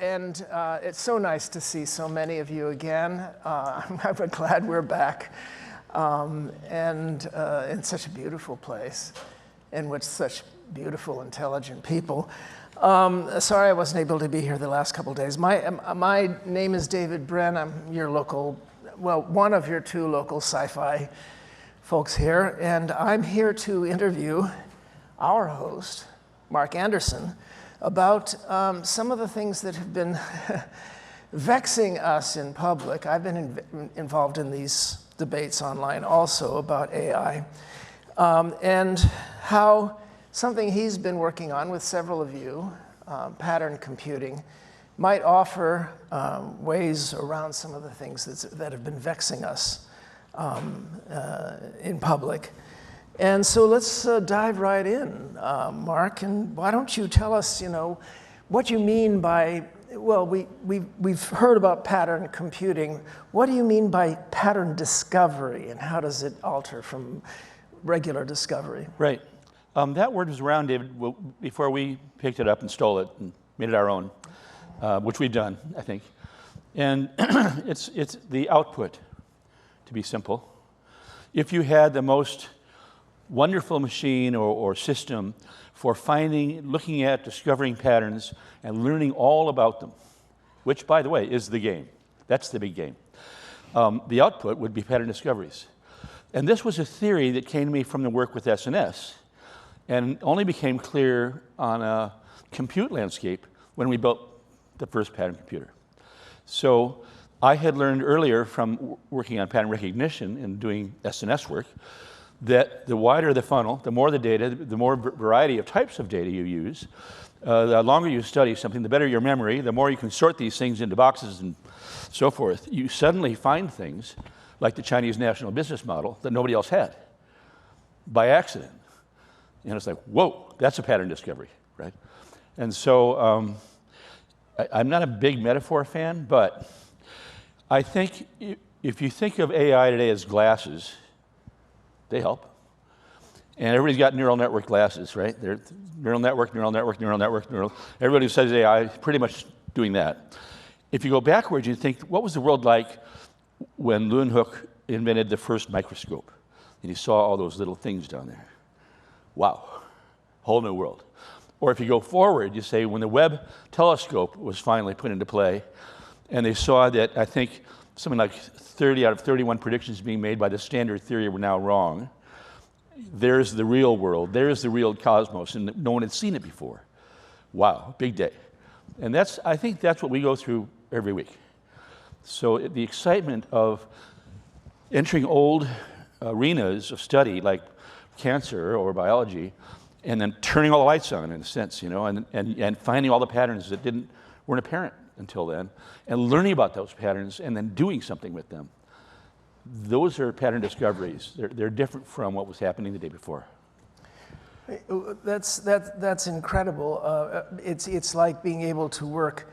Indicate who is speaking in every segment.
Speaker 1: It's so nice to see so many of you again. I'm glad we're back, in such a beautiful place, and with such beautiful, intelligent people. Sorry I wasn't able to be here the last couple of days. My name is David Brin. I'm your local, well, one of your two local sci-fi folks here, and I'm here to interview our host, Mark Anderson, about some of the things that have been vexing us in public. I've been involved in these debates online also about AI, and how something he's been working on with several of you, pattern computing, might offer ways around some of the things that have been vexing us in public. And so let's dive right in, Mark, and why don't you tell us, what you mean by, well, we've heard about pattern computing. What do you mean by pattern discovery, and how does it alter from regular discovery?
Speaker 2: Right. That word was around, David, before we picked it up and stole it and made it our own, which we've done, I think. And it's the output, to be simple. If you had the most wonderful machine or system for looking at, discovering patterns and learning all about them, which, by the way, is the game. That's the big game. The output would be pattern discoveries. And this was a theory that came to me from the work with SNS, and only became clear on a compute landscape when we built the first pattern computer. So I had learned earlier from working on pattern recognition and doing SNS work that the wider the funnel, the more the data, the more variety of types of data you use, the longer you study something, the better your memory, the more you can sort these things into boxes and so forth. You suddenly find things like the Chinese national business model that nobody else had by accident. And it's like, whoa, that's a pattern discovery, right? And so I'm not a big metaphor fan, but I think if you think of AI today as glasses, they help. And everybody's got neural network glasses, right? They're neural network. Everybody who says AI is pretty much doing that. If you go backwards, you think, what was the world like when Leeuwenhoek invented the first microscope? And he saw all those little things down there. Wow, whole new world. Or if you go forward, you say when the Webb telescope was finally put into play, and they saw that, I think, something like 30 out of 31 predictions being made by the standard theory were now wrong. There's the real world. There's the real cosmos, and no one had seen it before. Wow, big day. And I think that's what we go through every week. So the excitement of entering old arenas of study, like cancer or biology, and then turning all the lights on, in a sense, and finding all the patterns that weren't apparent until then, and learning about those patterns and then doing something with them. Those are pattern discoveries. They're different from what was happening the day before.
Speaker 1: That's incredible. It's like being able to work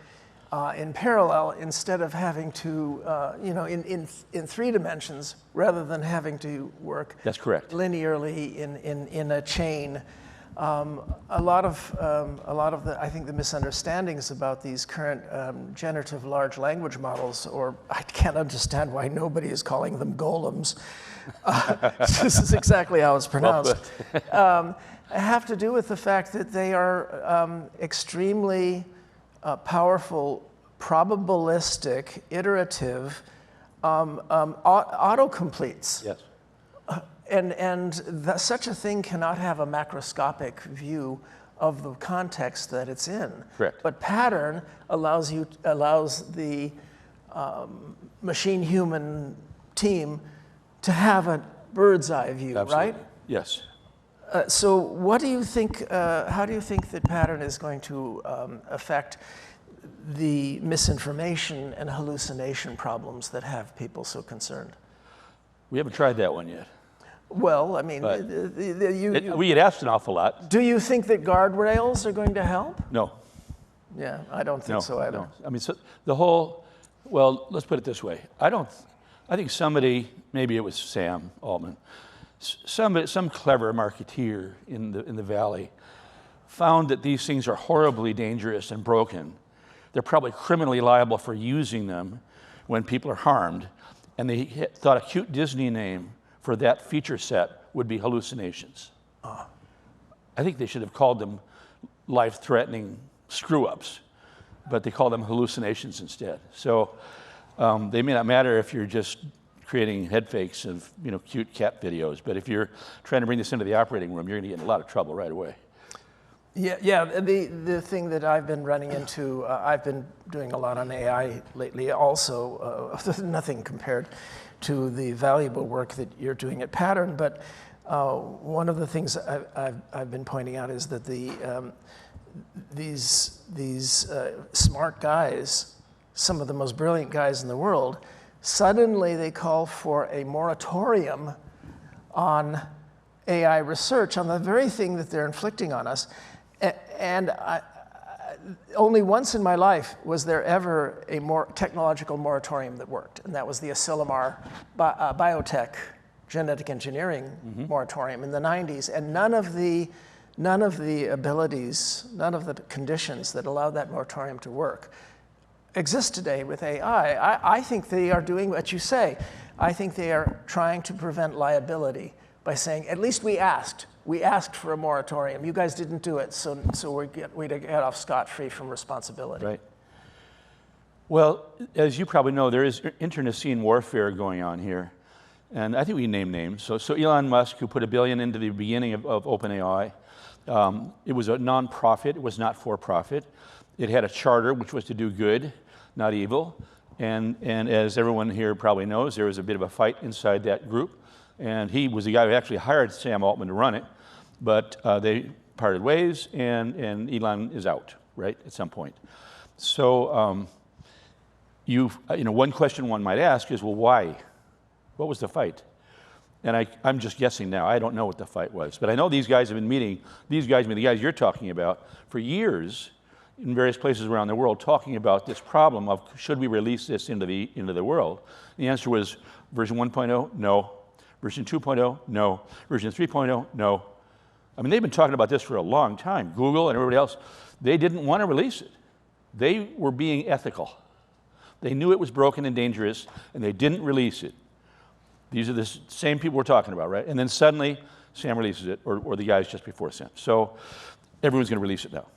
Speaker 1: in parallel instead of having to, in 3 dimensions, rather than having to work.
Speaker 2: That's correct.
Speaker 1: Linearly in a chain. A lot of I think the misunderstandings about these current generative large language models, or I can't understand why nobody is calling them golems. This is exactly how it's pronounced. Have to do with the fact that they are extremely powerful, probabilistic, iterative autocompletes.
Speaker 2: Yes.
Speaker 1: Such a thing cannot have a macroscopic view of the context that it's in.
Speaker 2: Correct.
Speaker 1: But pattern allows the machine-human team to have a bird's eye view,
Speaker 2: Absolutely.
Speaker 1: Right?
Speaker 2: Yes.
Speaker 1: So what do you think, how do you think that pattern is going to affect the misinformation and hallucination problems that have people so concerned?
Speaker 2: We haven't tried that one yet.
Speaker 1: Well, I mean,
Speaker 2: we get asked an awful lot.
Speaker 1: Do you think that guardrails are going to help?
Speaker 2: No.
Speaker 1: Yeah, I don't think so either.
Speaker 2: No. I mean, so well, let's put it this way. I think somebody, maybe it was Sam Altman, some clever marketeer in the Valley found that these things are horribly dangerous and broken, they're probably criminally liable for using them when people are harmed. And they thought a cute Disney name for that feature set would be hallucinations. I think they should have called them life-threatening screw-ups, but they call them hallucinations instead. So they may not matter if you're just creating head fakes of cute cat videos, but if you're trying to bring this into the operating room, you're going to get in a lot of trouble right away.
Speaker 1: Yeah. The thing that I've been running into, I've been doing a lot on AI lately also, nothing compared to the valuable work that you're doing at Pattern, but one of the things I've been pointing out is that these smart guys, some of the most brilliant guys in the world, suddenly they call for a moratorium on AI research, on the very thing that they're inflicting on us. And only once in my life was there ever a technological moratorium that worked, and that was the Asilomar biotech genetic engineering moratorium in the 90s. And none of the abilities, none of the conditions that allowed that moratorium to work exist today with AI. I think they are doing what you say. I think they are trying to prevent liability by saying, at least we asked. We asked for a moratorium. You guys didn't do it, so we get off scot-free from responsibility.
Speaker 2: Right. Well, as you probably know, there is internecine warfare going on here. And I think we can name names. So Elon Musk, who put $1 billion into the beginning of OpenAI, it was a nonprofit. It was not for profit. It had a charter, which was to do good, not evil. And as everyone here probably knows, there was a bit of a fight inside that group. And he was the guy who actually hired Sam Altman to run it. But they parted ways, and Elon is out, right, at some point. So one question one might ask is, well, why? What was the fight? And I'm just guessing now. I don't know what the fight was. But I know these guys have been meeting, the guys you're talking about, for years in various places around the world, talking about this problem of should we release this into the world? And the answer was version 1.0, no. Version 2.0, no. Version 3.0, no. I mean, they've been talking about this for a long time. Google and everybody else, they didn't want to release it. They were being ethical. They knew it was broken and dangerous, and they didn't release it. These are the same people we're talking about, right? And then suddenly, Sam releases it, or the guys just before Sam. So everyone's going to release it now.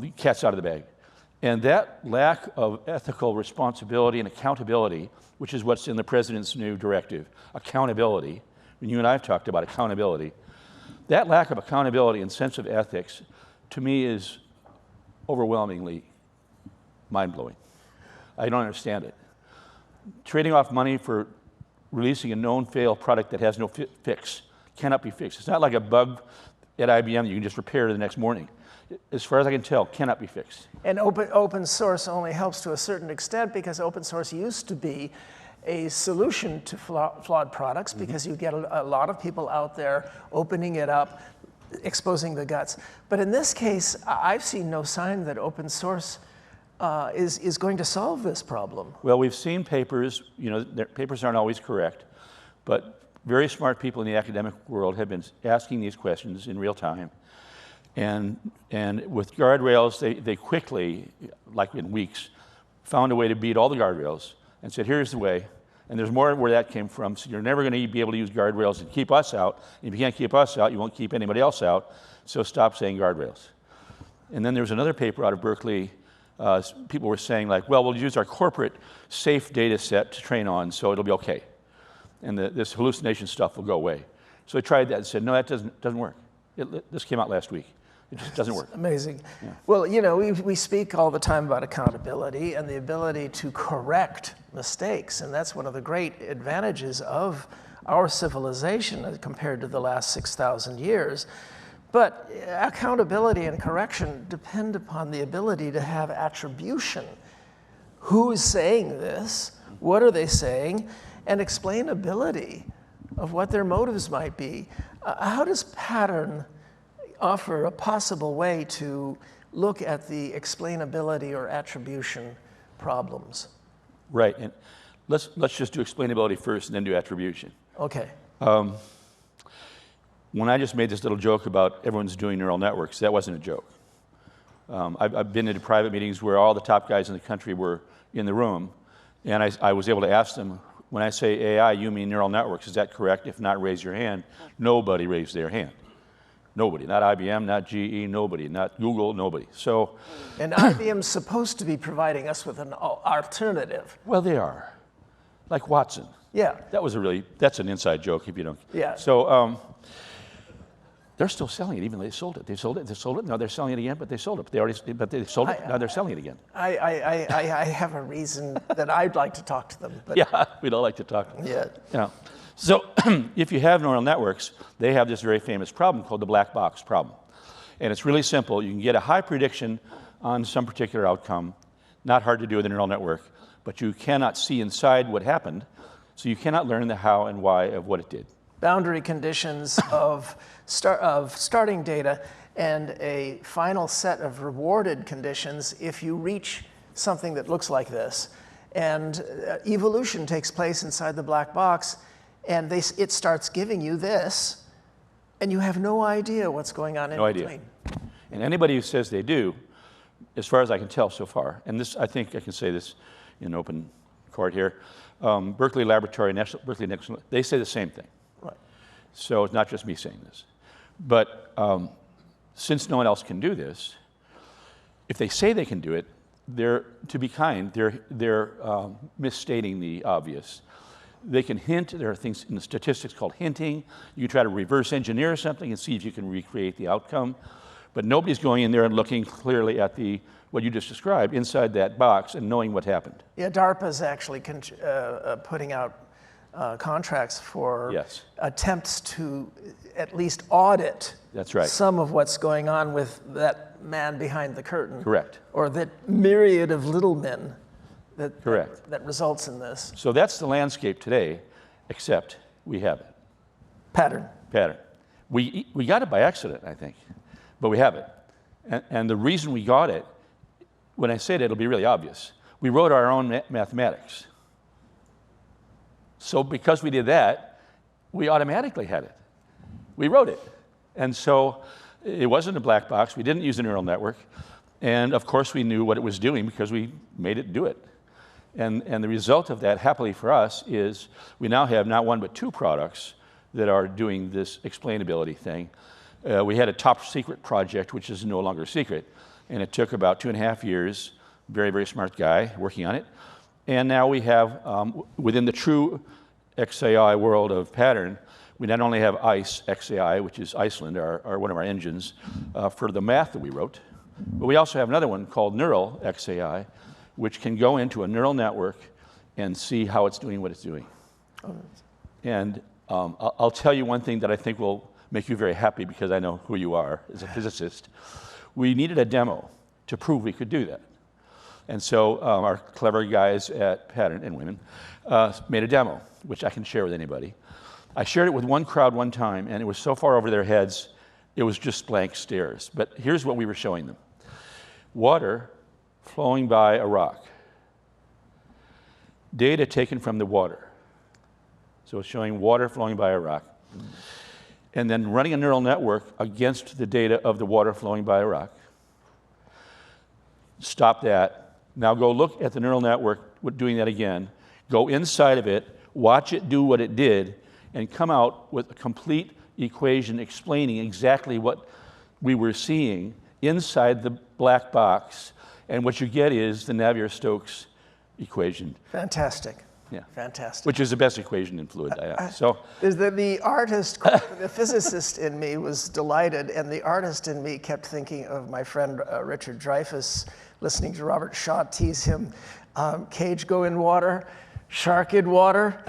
Speaker 2: The cat's out of the bag. And that lack of ethical responsibility and accountability, which is what's in the president's new directive, accountability, and you and I have talked about accountability, that lack of accountability and sense of ethics, to me, is overwhelmingly mind-blowing. I don't understand it. Trading off money for releasing a known fail product that has no fix cannot be fixed. It's not like a bug at IBM that you can just repair the next morning. As far as I can tell, cannot be fixed.
Speaker 1: And open source only helps to a certain extent because open source used to be a solution to flawed products because you get a lot of people out there opening it up, exposing the guts. But in this case, I've seen no sign that open source is going to solve this problem.
Speaker 2: Well, we've seen papers, their papers aren't always correct, but very smart people in the academic world have been asking these questions in real time. And with guardrails, they quickly, like in weeks, found a way to beat all the guardrails and said, here's the way. And there's more where that came from. So you're never going to be able to use guardrails and keep us out. And if you can't keep us out, you won't keep anybody else out. So stop saying guardrails. And then there was another paper out of Berkeley. People were saying, like, well, we'll use our corporate safe data set to train on, so it'll be OK. And this hallucination stuff will go away. So they tried that and said, no, that doesn't work. This came out last week. It just doesn't work.
Speaker 1: Amazing.
Speaker 2: Yeah.
Speaker 1: Well, we speak all the time about accountability and the ability to correct mistakes, and that's one of the great advantages of our civilization compared to the last 6,000 years. But accountability and correction depend upon the ability to have attribution. Who is saying this? What are they saying? And explainability of what their motives might be. How does Pattern offer a possible way to look at the explainability or attribution problems?
Speaker 2: Right, and let's just do explainability first and then do attribution.
Speaker 1: Okay.
Speaker 2: When I just made this little joke about everyone's doing neural networks, that wasn't a joke. I've been into private meetings where all the top guys in the country were in the room, and I was able to ask them, when I say AI, you mean neural networks, is that correct? If not, raise your hand. Nobody raised their hand. Nobody, not IBM, not GE, nobody, not Google, nobody. So,
Speaker 1: and IBM's supposed to be providing us with an alternative.
Speaker 2: well, they are, like Watson.
Speaker 1: Yeah.
Speaker 2: That's an inside joke if you don't.
Speaker 1: Yeah.
Speaker 2: So they're still selling it, even though they sold it. They sold it. Now they're selling it again, but they sold it. But they sold it. Now they're selling it again.
Speaker 1: I have a reason that I'd like to talk to them. But
Speaker 2: Yeah, we'd all like to talk to them.
Speaker 1: yeah.
Speaker 2: Yeah. So if you have neural networks, they have this very famous problem called the black box problem. And it's really simple. You can get a high prediction on some particular outcome, not hard to do with a neural network, but you cannot see inside what happened, so you cannot learn the how and why of what it did.
Speaker 1: Boundary conditions of starting data and a final set of rewarded conditions if you reach something that looks like this. And evolution takes place inside the black box, and it starts giving you this, and you have no idea what's going on in between.
Speaker 2: And anybody who says they do, as far as I can tell so far, and this, I think I can say this in open court here, Berkeley Laboratory, Berkeley National, they say the same thing.
Speaker 1: Right.
Speaker 2: So it's not just me saying this. But since no one else can do this, if they say they can do it, to be kind, they're misstating the obvious. They can hint. There are things in the statistics called hinting. You try to reverse engineer something and see if you can recreate the outcome. But nobody's going in there and looking clearly at what you just described inside that box and knowing what happened.
Speaker 1: Yeah, DARPA's actually putting out contracts for
Speaker 2: Yes.
Speaker 1: attempts to at least audit
Speaker 2: That's right.
Speaker 1: some of what's going on with that man behind the curtain.
Speaker 2: Correct.
Speaker 1: Or that myriad of little men
Speaker 2: Correct.
Speaker 1: that results in this.
Speaker 2: So that's the landscape today, except we have it.
Speaker 1: Pattern.
Speaker 2: We got it by accident, I think, but we have it. And the reason we got it, when I say it, it'll be really obvious. We wrote our own mathematics. So because we did that, we automatically had it. We wrote it. And so it wasn't a black box. We didn't use a neural network. And of course, we knew what it was doing because we made it do it. And the result of that, happily for us, is we now have not one but two products that are doing this explainability thing. We had a top secret project, which is no longer secret, and it took about 2.5 years. Very, very smart guy working on it. And now we have, within the true XAI world of pattern, we not only have ICE XAI, which is Iceland, one of our engines, for the math that we wrote, but we also have another one called Neural XAI, which can go into a neural network and see how it's doing what it's doing. And I'll tell you one thing that I think will make you very happy because I know who you are as a physicist. We needed a demo to prove we could do that. And so our clever guys at Pattern, and women, made a demo, which I can share with anybody. I shared it with one crowd one time, and it was so far over their heads, it was just blank stares. But here's what we were showing them. Water flowing by a rock. Data taken from the water. So it's showing water flowing by a rock. And then running a neural network against the data of the water flowing by a rock. Stop that. Now go look at the neural network doing that again. Go inside of it, watch it do what it did, and come out with a complete equation explaining exactly what we were seeing inside the black box. And what you get is the Navier-Stokes equation.
Speaker 1: Fantastic.
Speaker 2: Yeah.
Speaker 1: Fantastic.
Speaker 2: Which is the best equation in fluid dynamics. So
Speaker 1: is that the artist, the physicist in me was delighted, and the artist in me kept thinking of my friend Richard Dreyfuss, listening to Robert Shaw tease him, cage go in water, shark in water.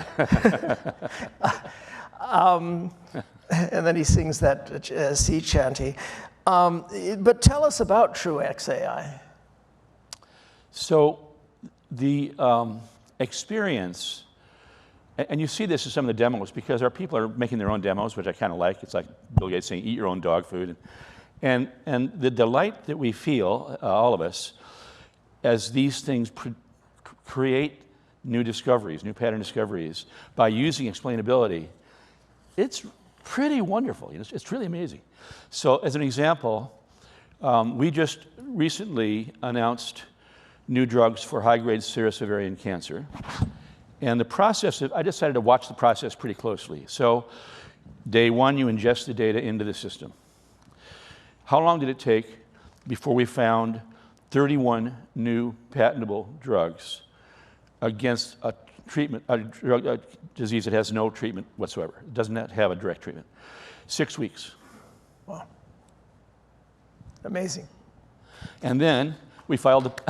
Speaker 1: And then he sings that sea chanty. But tell us about True XAI.
Speaker 2: So the experience, and you see this in some of the demos because our people are making their own demos, which I kind of like. It's like Bill Gates saying, eat your own dog food. And the delight that we feel, all of us, as these things create new discoveries, new pattern discoveries, by using explainability, it's pretty wonderful. It's really amazing. So as an example, We just recently announced new drugs for high-grade serous ovarian cancer. And the process, I decided to watch the process pretty closely. So day one, you ingest the data into the system. How long did it take before we found 31 new patentable drugs against a disease that has no treatment whatsoever? It does not have a direct treatment. 6 weeks.
Speaker 1: Wow. Amazing.
Speaker 2: And then we filed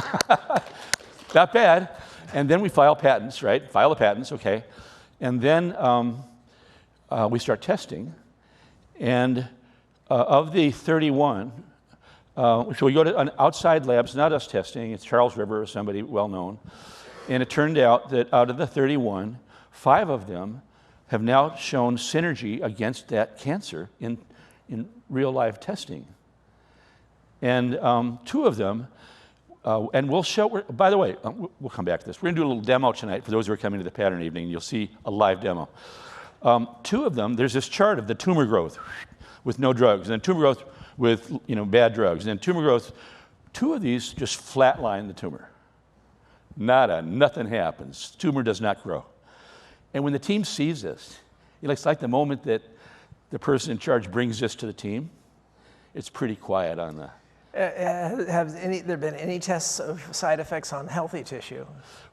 Speaker 2: not bad. And then we file patents, right? File the patents, okay. And then we start testing. And of the 31, so we go to an outside labs, not us testing, it's Charles River or somebody well-known. And it turned out that out of the 31, 5 of them have now shown synergy against that cancer in real-life testing. And 2 of them, and we'll show, by the way, we'll come back to this. We're going to do a little demo tonight for those who are coming to the pattern evening. You'll see a live demo. 2 of them, there's this chart of the tumor growth with no drugs, and then tumor growth with bad drugs, and then tumor growth. 2 of these just flatline the tumor. Nada, nothing happens. Tumor does not grow. And when the team sees this, it's like the moment that the person in charge brings this to the team, it's pretty quiet on the...
Speaker 1: Have there been any tests of side effects on healthy tissue?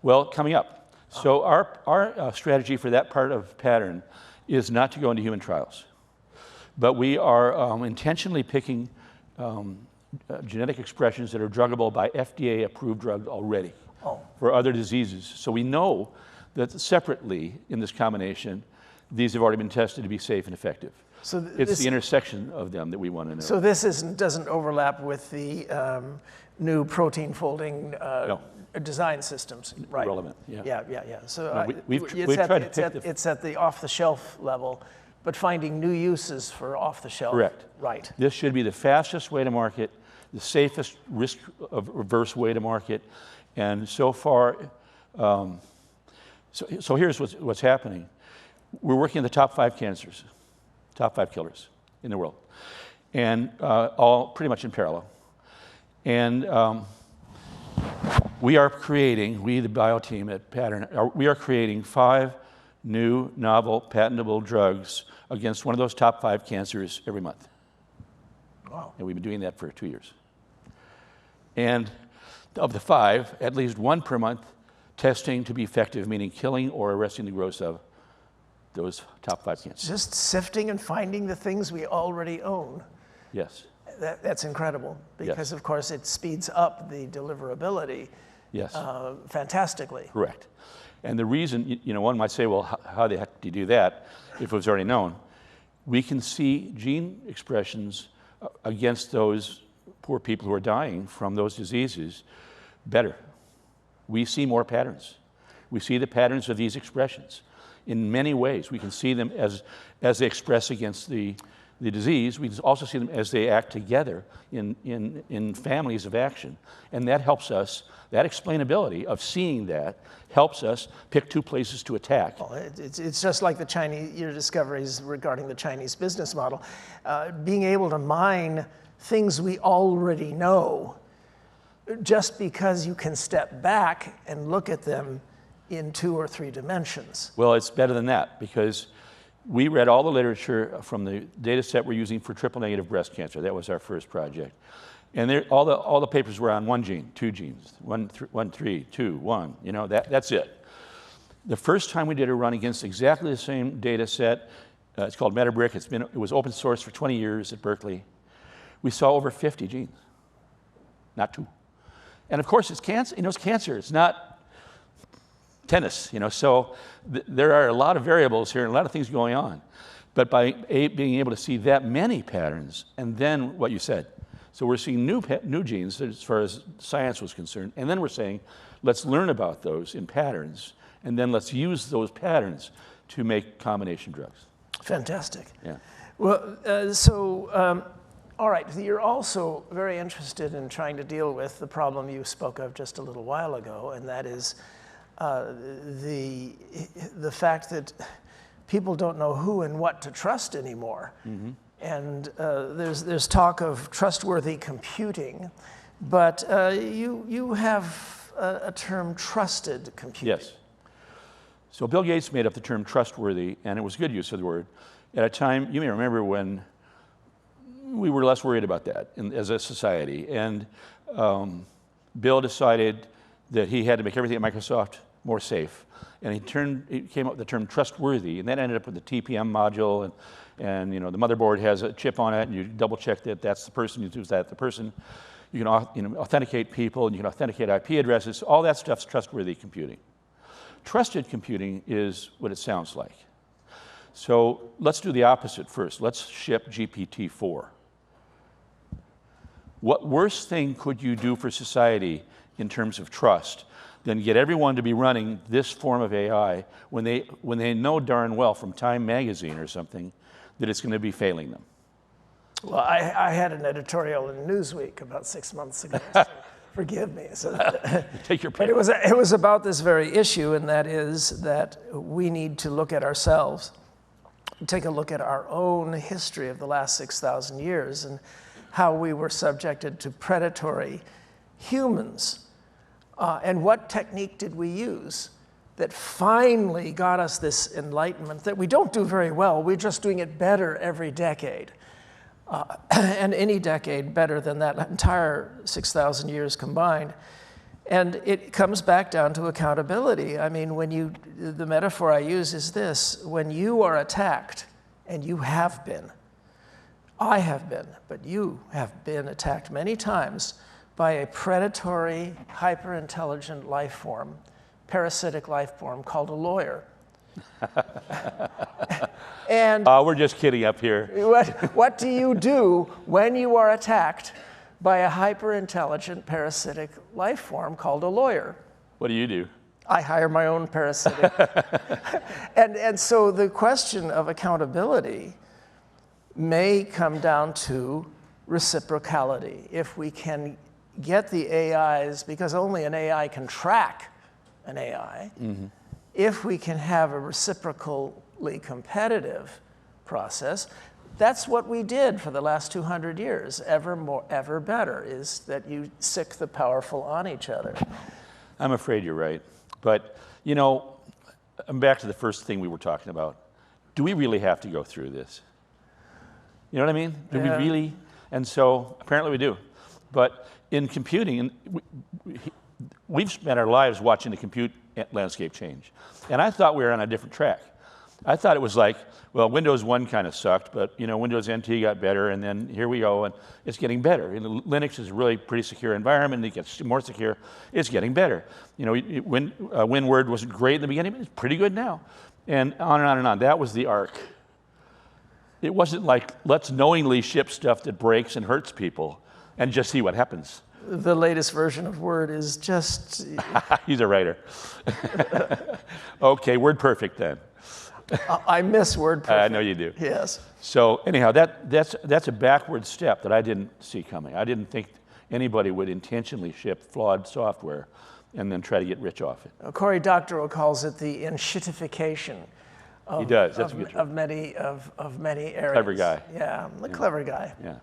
Speaker 2: Well, coming up. So our strategy for that part of pattern is not to go into human trials. But we are intentionally picking genetic expressions that are druggable by FDA-approved drugs already for other diseases. So we know that separately in this combination, these have already been tested to be safe and effective. So it's the intersection of them that we want to know.
Speaker 1: So this doesn't overlap with the new protein folding design systems, right?
Speaker 2: Relevant, yeah.
Speaker 1: Yeah. So
Speaker 2: no,
Speaker 1: it's at the off-the-shelf level, but finding new uses for off-the-shelf.
Speaker 2: Correct.
Speaker 1: Right.
Speaker 2: This should be the fastest way to market, the safest risk-averse way to market, and so far, so here's what's happening. We're working on the top 5 cancers. Top 5 killers in the world, and all pretty much in parallel. And we are creating, the bio team at Pattern, we are creating 5 new, novel, patentable drugs against one of those top 5 cancers every month.
Speaker 1: Wow.
Speaker 2: And we've been doing that for 2 years. And of the 5, at least 1 per month testing to be effective, meaning killing or arresting the growth of those top 5 cancers.
Speaker 1: Just sifting and finding the things we already own.
Speaker 2: Yes.
Speaker 1: That's incredible because,
Speaker 2: yes,
Speaker 1: of course, it speeds up the deliverability fantastically.
Speaker 2: Correct. And the reason, one might say, well, how the heck do you do that if it was already known? We can see gene expressions against those poor people who are dying from those diseases better. We see more patterns. We see the patterns of these expressions. In many ways, we can see them as they express against the disease. We can also see them as they act together in families of action. And that helps us, that explainability of seeing that helps us pick 2 places to attack.
Speaker 1: Well, it's just like your discoveries regarding the Chinese business model. Being able to mine things we already know, just because you can step back and look at them in 2 or 3 dimensions.
Speaker 2: Well, it's better than that because we read all the literature from the data set we're using for triple-negative breast cancer. That was our first project. And all the papers were on 1 gene, 2 genes, 1, 3, 2, 1, that's it. The first time we did a run against exactly the same data set, it's called MetaBrick, it was open source for 20 years at Berkeley. We saw over 50 genes, not 2. And of course, it's cancer, it's cancer, it's not tennis, so there are a lot of variables here and a lot of things going on. But by being able to see that many patterns, and then what you said, so we're seeing new genes as far as science was concerned, and then we're saying, let's learn about those in patterns, and then let's use those patterns to make combination drugs.
Speaker 1: Fantastic.
Speaker 2: Yeah.
Speaker 1: Well, all right, you're also very interested in trying to deal with the problem you spoke of just a little while ago, and that is the fact that people don't know who and what to trust anymore. And there's talk of trustworthy computing, but you have a term, trusted computing.
Speaker 2: Yes. So Bill Gates made up the term trustworthy, and it was good use of the word, at a time, you may remember, when we were less worried about that as a society. And Bill decided that he had to make everything at Microsoft more safe. And he came up with the term trustworthy, and that ended up with the TPM module, and you know, the motherboard has a chip on it, and you double check that that's the person, you choose that the person. You can authenticate people, and you can authenticate IP addresses. All that stuff's trustworthy computing. Trusted computing is what it sounds like. So let's do the opposite first. Let's ship GPT-4. What worse thing could you do for society in terms of trust than get everyone to be running this form of AI when they know darn well from Time magazine or something that it's going to be failing them?
Speaker 1: Well, I had an editorial in Newsweek about 6 months ago, so forgive me. So
Speaker 2: Take your pick.
Speaker 1: but it was about this very issue, and that is that we need to look at ourselves, take a look at our own history of the last 6,000 years and how we were subjected to predatory humans. And what technique did we use that finally got us this enlightenment that we don't do very well? We're just doing it better every decade. And any decade better than that entire 6,000 years combined. And it comes back down to accountability. I mean, the metaphor I use is this: when you are attacked, and you have been, I have been, but you have been attacked many times by a predatory, hyper-intelligent life form, parasitic life form called a lawyer. And
Speaker 2: we're just kidding up here.
Speaker 1: what do you do when you are attacked by a hyper-intelligent parasitic life form called a lawyer?
Speaker 2: What do?
Speaker 1: I hire my own parasitic. and so the question of accountability may come down to reciprocality. If we can get the AIs, because only an AI can track an AI, if we can have a reciprocally competitive process, that's what we did for the last 200 years, ever better, is that you sick the powerful on each other.
Speaker 2: I'm afraid you're right. But, you know, I'm back to the first thing we were talking about. Do we really have to go through this? You know what I mean? Do we really? And so apparently we do. But in computing, we've spent our lives watching the compute landscape change. And I thought we were on a different track. I thought it was like, well, Windows 1 kind of sucked, but you know, Windows NT got better, and then here we go, and it's getting better. And Linux is a really pretty secure environment, and it gets more secure. It's getting better. You know, WinWord wasn't great in the beginning, but it's pretty good now. And on and on and on. That was the arc. It wasn't like, let's knowingly ship stuff that breaks and hurts people and just see what happens.
Speaker 1: The latest version of Word is just...
Speaker 2: He's a writer. Okay, WordPerfect then.
Speaker 1: I miss WordPerfect.
Speaker 2: I know you do.
Speaker 1: Yes.
Speaker 2: So anyhow, that's a backward step that I didn't see coming. I didn't think anybody would intentionally ship flawed software and then try to get rich off it.
Speaker 1: Cory Doctorow calls it the enshittification
Speaker 2: He does. That's a good term.
Speaker 1: of many areas.
Speaker 2: Clever guy.
Speaker 1: Yeah, a clever guy.
Speaker 2: Yeah.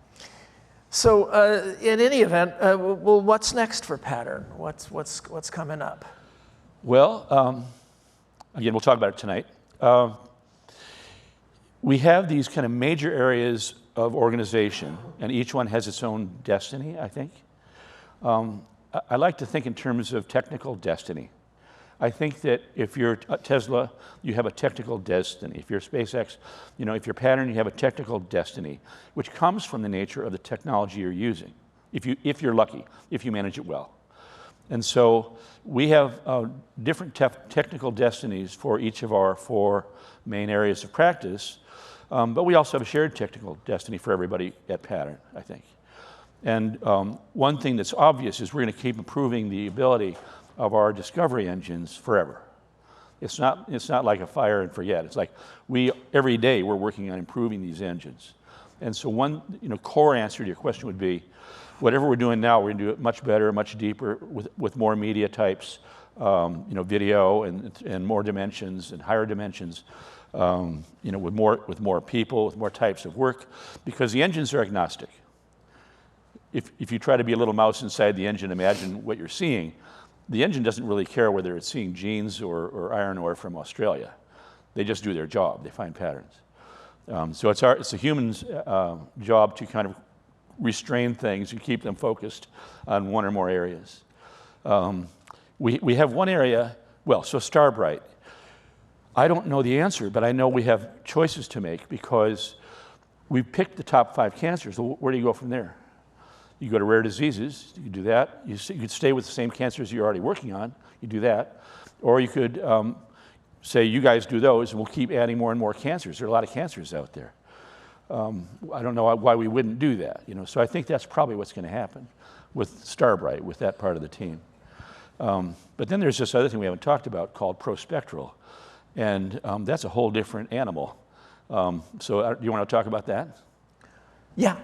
Speaker 1: So in any event, well, what's next for Pattern? What's coming up?
Speaker 2: Well, again, we'll talk about it tonight. We have these kind of major areas of organization, and each one has its own destiny, I think. I like to think in terms of technical destiny. I think that if you're Tesla, you have a technical destiny. If you're SpaceX, you know, if you're Pattern, you have a technical destiny, which comes from the nature of the technology you're using, if you're lucky, if you manage it well. And so we have different technical destinies for each of our 4 main areas of practice, but we also have a shared technical destiny for everybody at Pattern, I think. And one thing that's obvious is we're going to keep improving the ability of our discovery engines forever. It's not like a fire and forget. It's like every day we're working on improving these engines. And so one core answer to your question would be, whatever we're doing now, we're going to do it much better, much deeper, with more media types, video and more dimensions and higher dimensions. with more people, with more types of work, because the engines are agnostic. If you try to be a little mouse inside the engine, imagine what you're seeing. The engine doesn't really care whether it's seeing jeans or iron ore from Australia. They just do their job. They find patterns. So it's the human's job to kind of restrain things and keep them focused on one or more areas. We have one area, so Starbright. I don't know the answer, but I know we have choices to make because we picked the top 5 cancers. So where do you go from there? You go to rare diseases, you do that. You could stay with the same cancers you're already working on, you do that. Or you could say, you guys do those, and we'll keep adding more and more cancers. There are a lot of cancers out there. I don't know why we wouldn't do that. So I think that's probably what's going to happen with Starbright, with that part of the team. But then there's this other thing we haven't talked about called prospectral. And that's a whole different animal. So do you want to talk about that?
Speaker 1: Yeah.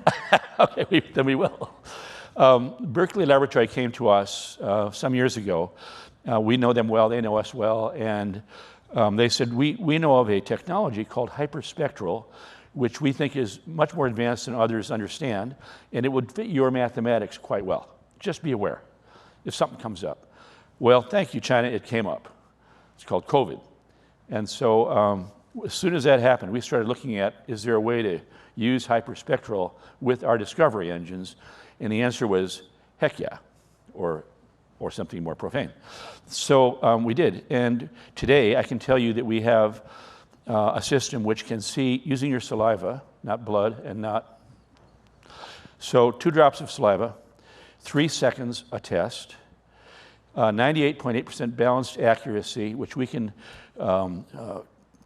Speaker 2: Okay, then we will. Berkeley Laboratory came to us some years ago. We know them well, they know us well, and they said, we know of a technology called hyperspectral, which we think is much more advanced than others understand, and it would fit your mathematics quite well. Just be aware if something comes up. Well, thank you, China, it came up. It's called COVID. And so as soon as that happened, we started looking at, is there a way to use hyperspectral with our discovery engines? And the answer was, heck yeah, or something more profane. So we did. And today I can tell you that we have a system which can see using your saliva, not blood and not. So 2 drops of saliva, 3 seconds a test, 98.8% balanced accuracy, which we can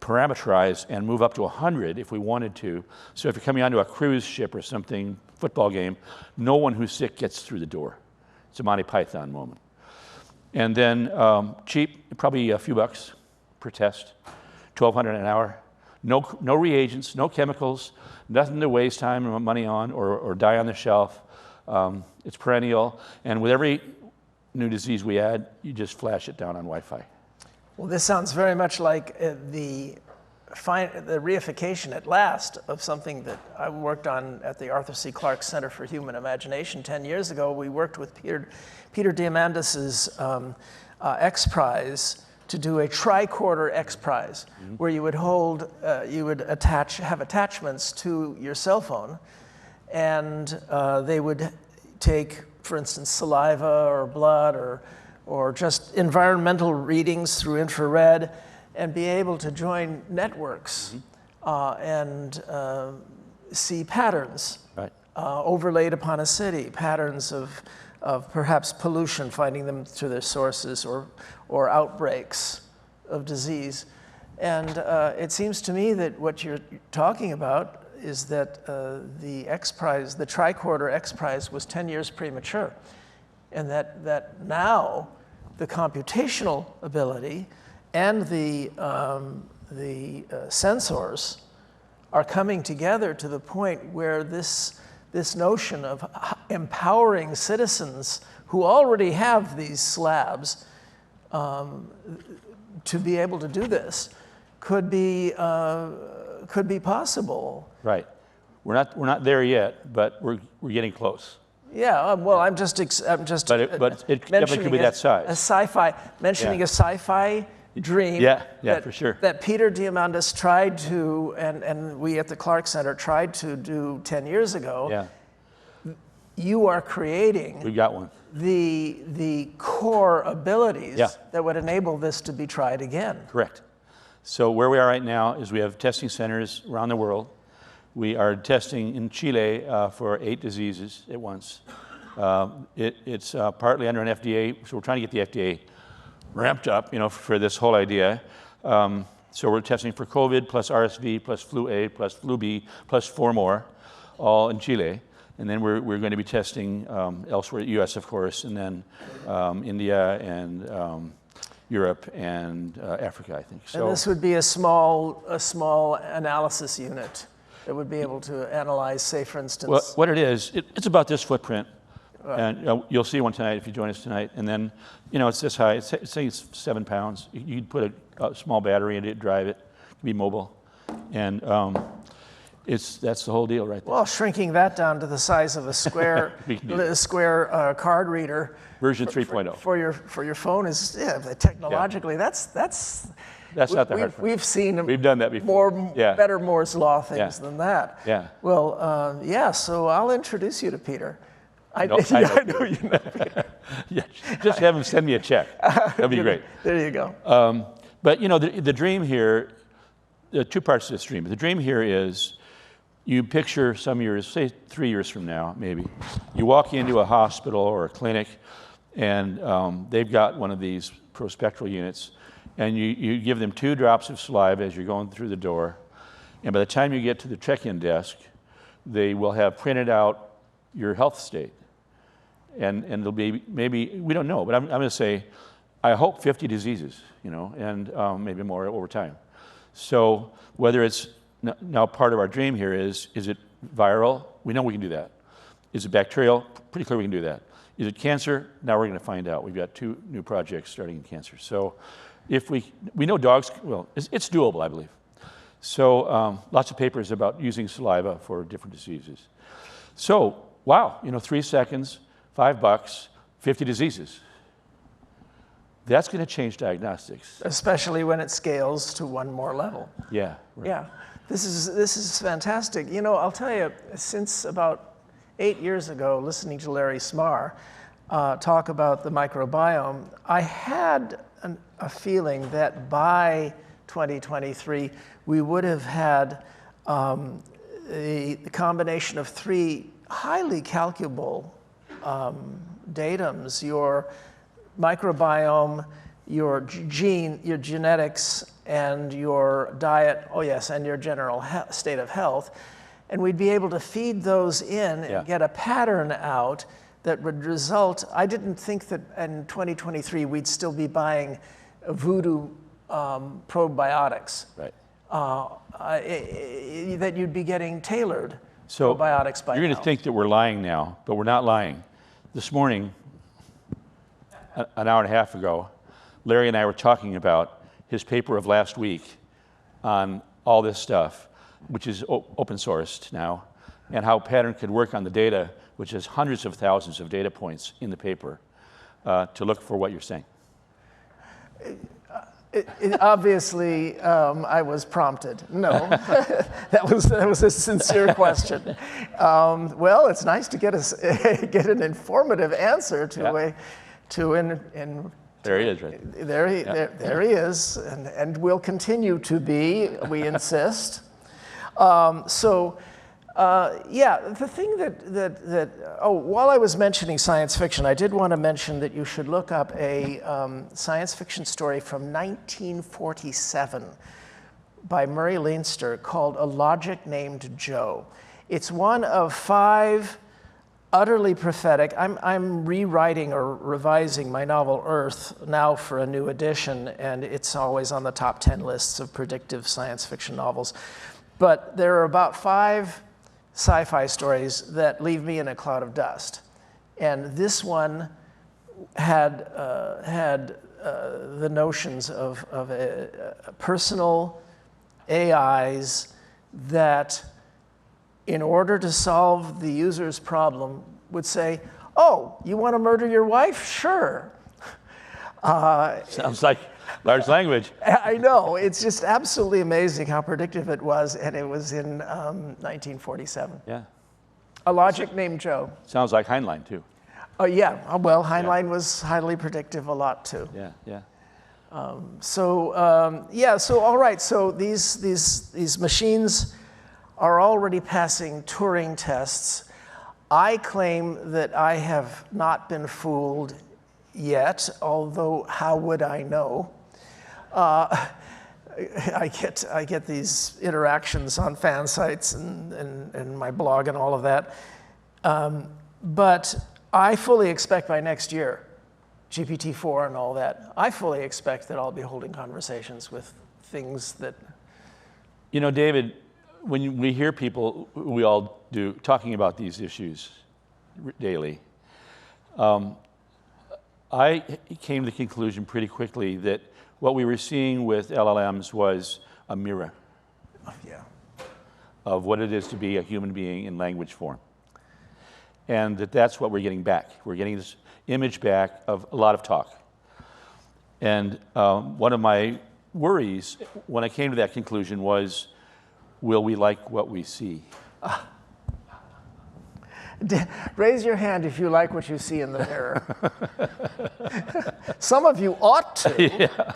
Speaker 2: parameterize and move up to 100 if we wanted to. So if you're coming onto a cruise ship or something, football game, no one who's sick gets through the door. It's a Monty Python moment. And then cheap, probably a few bucks per test, $1,200 an hour. No reagents, no chemicals, nothing to waste time and money on or die on the shelf. It's perennial, and with every new disease we add, you just flash it down on Wi-Fi.
Speaker 1: Well, this sounds very much like the reification at last of something that I worked on at the Arthur C. Clarke Center for Human Imagination 10 years ago. We worked with Peter Diamandis's X Prize to do a tricorder X Prize, where you would have attachments to your cell phone, and they would take, for instance, saliva or blood or just environmental readings through infrared, and be able to join networks and see patterns overlaid upon a city, patterns of perhaps pollution, finding them to their sources, or outbreaks of disease. And it seems to me that what you're talking about is that the X Prize, the tricorder X Prize, was 10 years premature, and that now the computational ability and the sensors are coming together to the point where this notion of empowering citizens who already have these slabs to be able to do this could be possible.
Speaker 2: Right. We're not there yet, but we're getting close.
Speaker 1: Yeah. Well, I'm just
Speaker 2: But it could be that size.
Speaker 1: A sci-fi mentioning a sci-fi dream.
Speaker 2: Yeah, for sure.
Speaker 1: That Peter Diamandis tried to, and we at the Clarke Center tried to do 10 years ago.
Speaker 2: Yeah.
Speaker 1: You are creating.
Speaker 2: We've got one.
Speaker 1: The core abilities that would enable this to be tried again.
Speaker 2: Correct. So where we are right now is we have testing centers around the world. We are testing in Chile for 8 diseases at once. It's partly under an FDA, so we're trying to get the FDA ramped up, for this whole idea. So we're testing for COVID plus RSV plus flu A plus flu B plus 4 more, all in Chile. And then we're going to be testing elsewhere, U.S. of course, and then India and Europe and Africa, I think. So,
Speaker 1: and this would be a small analysis unit that would be able to analyze, say, for instance.
Speaker 2: Well, what it is, it's about this footprint, and you'll see one tonight if you join us tonight. And then, it's this high. Say it's 7 pounds. You'd put a small battery in it, drive it. It can be mobile. And that's the whole deal right there.
Speaker 1: Well, shrinking that down to the size of a square, card reader.
Speaker 2: Version 3.0.
Speaker 1: For your phone is, technologically, that's
Speaker 2: not the hard part.
Speaker 1: We've seen
Speaker 2: We've done that before.
Speaker 1: better Moore's Law things than that.
Speaker 2: Yeah.
Speaker 1: Well, so I'll introduce you to Peter. I know you know Peter.
Speaker 2: Yeah, just have him send me a check. That'd be great.
Speaker 1: There you go.
Speaker 2: But the dream here, there are two parts to this dream. The dream here is you picture some years, say 3 years from now, maybe. You walk into a hospital or a clinic, and they've got one of these prospectral units, and you give them 2 drops of saliva as you're going through the door, and by the time you get to the check-in desk, they will have printed out your health state. And it'll be maybe, we don't know, but I'm going to say, I hope 50 diseases, and maybe more over time. So whether it's, now part of our dream here is it viral? We know we can do that. Is it bacterial? Pretty clear we can do that. Is it cancer? Now we're going to find out. We've got 2 new projects starting in cancer. So if we know dogs, well, it's doable, I believe. So lots of papers about using saliva for different diseases. So, wow, 3 seconds, $5, 50 diseases. That's going to change diagnostics.
Speaker 1: Especially when it scales to one more level.
Speaker 2: Yeah. Right.
Speaker 1: Yeah. This is fantastic. I'll tell you, since about 8 years ago, listening to Larry Smarr talk about the microbiome, I had a feeling that by 2023, we would have had a combination of 3 highly calculable datums: your microbiome, your genetics, and your diet, and your general state of health. And we'd be able to feed those in and get a pattern out that would result. I didn't think that in 2023 we'd still be buying voodoo probiotics.
Speaker 2: Right.
Speaker 1: That you'd be getting tailored probiotics by now.
Speaker 2: You're going to think that we're lying now, but we're not lying. This morning, an hour and a half ago, Larry and I were talking about his paper of last week on all this stuff, which is open sourced now, and how Pattern could work on the data, which has hundreds of thousands of data points in the paper, to look for what you're saying.
Speaker 1: Obviously, I was prompted. No, that was a sincere question. Well, it's nice to get an informative answer to
Speaker 2: There he is, right?
Speaker 1: There he is, and will continue to be, we insist. The thing while I was mentioning science fiction, I did want to mention that you should look up a science fiction story from 1947 by Murray Leinster called A Logic Named Joe. It's one of 5 utterly prophetic. I'm rewriting or revising my novel Earth now for a new edition, and it's always on the top 10 lists of predictive science fiction novels. But there are about 5 sci-fi stories that leave me in a cloud of dust. And this one had the notions of personal AIs that, in order to solve the user's problem, would say, "Oh, you want to murder your wife? Sure."
Speaker 2: Sounds like large language.
Speaker 1: I know. It's just absolutely amazing how predictive it was, and it was in 1947.
Speaker 2: Yeah.
Speaker 1: A Logic Named Joe.
Speaker 2: Sounds like Heinlein, too.
Speaker 1: Oh, yeah. Well, Heinlein was highly predictive a lot, too.
Speaker 2: Yeah.
Speaker 1: So all right. So these machines are already passing Turing tests. I claim that I have not been fooled yet, although how would I know? I get these interactions on fan sites and my blog and all of that. But I fully expect by next year, GPT-4 and all that, I fully expect that I'll be holding conversations with things that...
Speaker 2: David, when we hear people, we all do, talking about these issues daily, I came to the conclusion pretty quickly that what we were seeing with LLMs was a mirror
Speaker 1: Yeah.
Speaker 2: of what it is to be a human being in language form. And that's what we're getting back. We're getting this image back of a lot of talk. And one of my worries when I came to that conclusion was, will we like what we see?
Speaker 1: Raise your hand if you like what you see in the mirror. Some of you ought to. Yeah.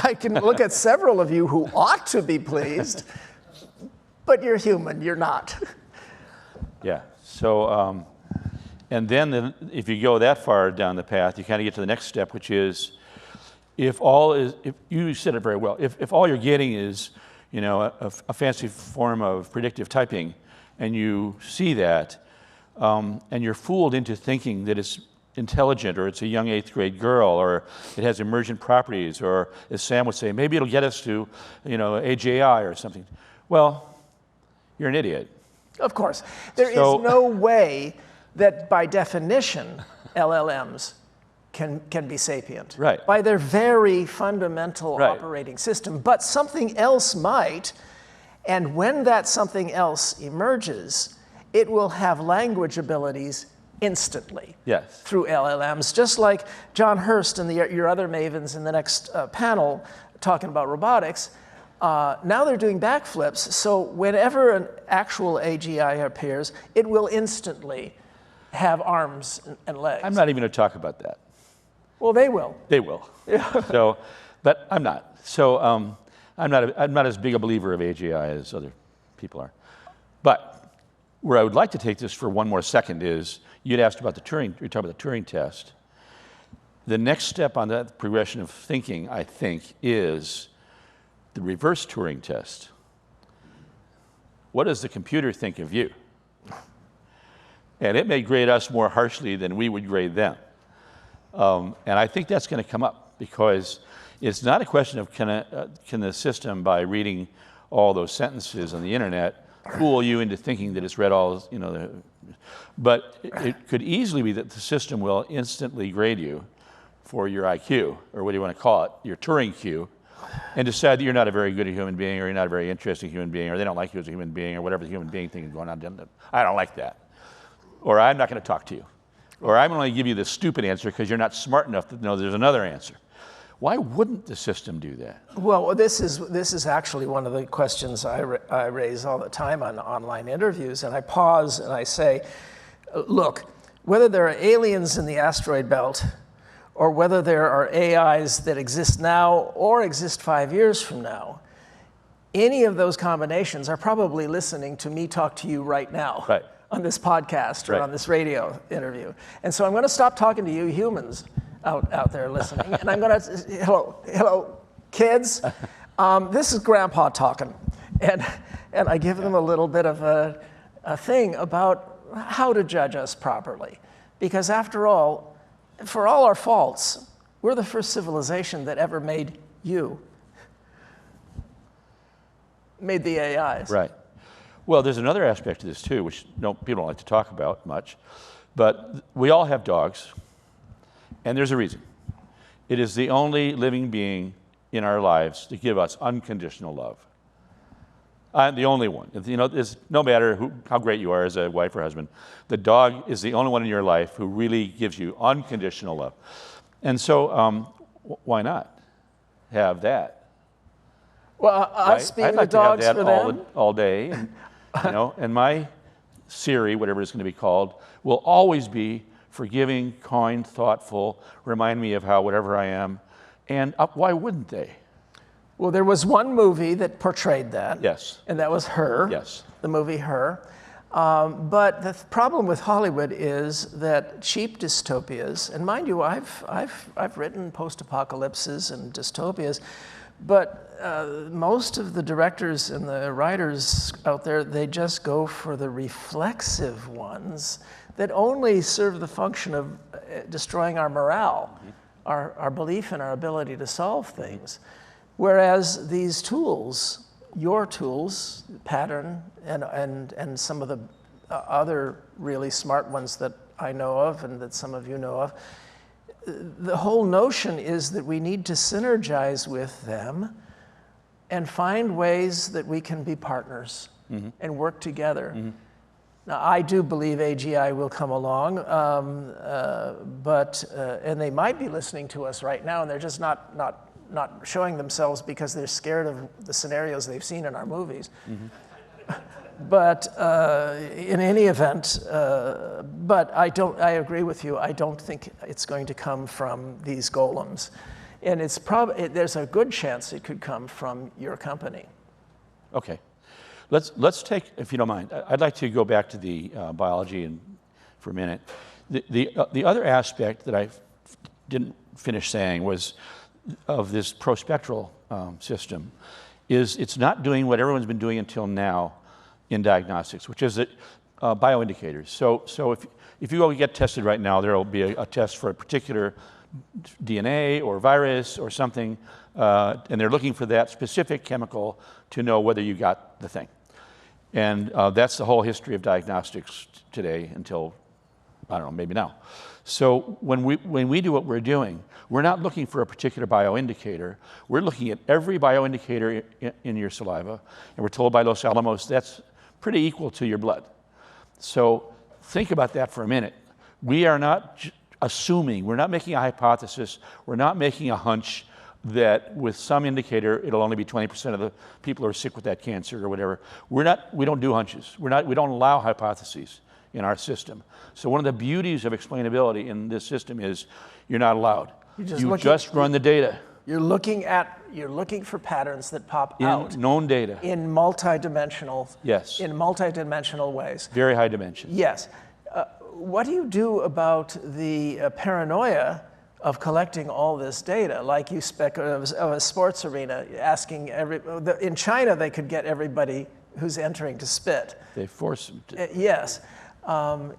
Speaker 1: I can look at several of you who ought to be pleased, but you're human, you're not.
Speaker 2: Yeah. So, and then if you go that far down the path, you kind of get to the next step, which is, if you said it very well, if all you're getting is, you know, a fancy form of predictive typing, and you see that, and you're fooled into thinking that it's intelligent, or it's a young 8th grade girl, or it has emergent properties, or as Sam would say, maybe it'll get us to, you know, AGI or something. Well, you're an idiot.
Speaker 1: Of course. There is no way that by definition LLMs can be sapient.
Speaker 2: Right.
Speaker 1: By their very fundamental operating system. But something else might, and when that something else emerges, it will have language abilities instantly.
Speaker 2: Yes.
Speaker 1: Through LLMs, just like John Hurst and your other mavens in the next panel talking about robotics. Now they're doing backflips, so whenever an actual AGI appears, it will instantly have arms and legs.
Speaker 2: I'm not even going to talk about that.
Speaker 1: Well, they will.
Speaker 2: They will. Yeah. So, but I'm not. So I'm not as big a believer of AGI as other people are. But where I would like to take this for one more second is, you'd asked about you're talking about the Turing test. The next step on that progression of thinking, I think, is the reverse Turing test. What does the computer think of you? And it may grade us more harshly than we would grade them. And I think that's going to come up, because it's not a question of can the system, by reading all those sentences on the internet, fool you into thinking that it's read all, you know, but it could easily be that the system will instantly grade you for your IQ, or what do you want to call it, your Turing Q, and decide that you're not a very good human being, or you're not a very interesting human being, or they don't like you as a human being, or whatever the human being thing is going on. I don't like that. Or I'm not going to talk to you. Or I'm going to give you the stupid answer because you're not smart enough to know there's another answer. Why wouldn't the system do that?
Speaker 1: Well, this is actually one of the questions I raise all the time on online interviews, and I pause and I say, look, whether there are aliens in the asteroid belt, or whether there are AIs that exist now or exist 5 years from now, any of those combinations are probably listening to me talk to you right now.
Speaker 2: Right.
Speaker 1: On this podcast or on this radio interview. And so I'm going to stop talking to you humans out there listening, and I'm going to, hello, kids. This is Grandpa talking. And I give them a little bit of a thing about how to judge us properly. Because after all, for all our faults, we're the first civilization that ever made you. Made the AIs.
Speaker 2: Right. Well, there's another aspect to this too, which people don't like to talk about much, but we all have dogs, and there's a reason. It is the only living being in our lives to give us unconditional love. I'm the only one. You know, it's no matter how great you are as a wife or husband, the dog is the only one in your life who really gives you unconditional love. And so, why not have that?
Speaker 1: Well, us being the dogs for them?
Speaker 2: I'd like to have that all day. And, you know, and my Siri, whatever it's going to be called, will always be forgiving, kind, thoughtful, remind me of how whatever I am. And why wouldn't they?
Speaker 1: Well, there was one movie that portrayed that.
Speaker 2: Yes.
Speaker 1: And that was Her.
Speaker 2: Yes.
Speaker 1: The movie Her. But the problem with Hollywood is that cheap dystopias, and mind you, I've written post-apocalypses and dystopias, but most of the directors and the writers out there, they just go for the reflexive ones that only serve the function of destroying our morale, our belief in our ability to solve things. Whereas these tools, your tools, Pattern, and some of the other really smart ones that I know of and that some of you know of, the whole notion is that we need to synergize with them and find ways that we can be partners and work together. Now, I do believe AGI will come along, and they might be listening to us right now, and they're just not showing themselves because they're scared of the scenarios they've seen in our movies. But in any event, but I agree with you. I don't think it's going to come from these golems. And there's a good chance it could come from your company.
Speaker 2: Okay. Let's take, if you don't mind, I'd like to go back to the biology for a minute. The other aspect that I didn't finish saying was of this prospectral system is it's not doing what everyone's been doing until now in diagnostics, which is bioindicators. So if you go get tested right now, there will be a test for a particular DNA or virus or something, and they're looking for that specific chemical to know whether you got the thing. And that's the whole history of diagnostics today until, I don't know, maybe now. So when we do what we're doing, we're not looking for a particular bioindicator. We're looking at every bioindicator in your saliva, and we're told by Los Alamos that's pretty equal to your blood. So think about that for a minute. We are not assuming, we're not making a hypothesis, we're not making a hunch that with some indicator it'll only be 20% of the people who are sick with that cancer or whatever. We don't do hunches. We don't allow hypotheses in our system. So one of the beauties of explainability in this system is you're not allowed. You just run the data.
Speaker 1: You're looking for patterns that pop out
Speaker 2: in known data.
Speaker 1: In multidimensional.
Speaker 2: Yes.
Speaker 1: In multidimensional ways.
Speaker 2: Very high dimension.
Speaker 1: Yes. What do you do about the paranoia of collecting all this data? Like you spec of a sports arena, asking in China they could get everybody who's entering to spit.
Speaker 2: They force them to.
Speaker 1: Yes.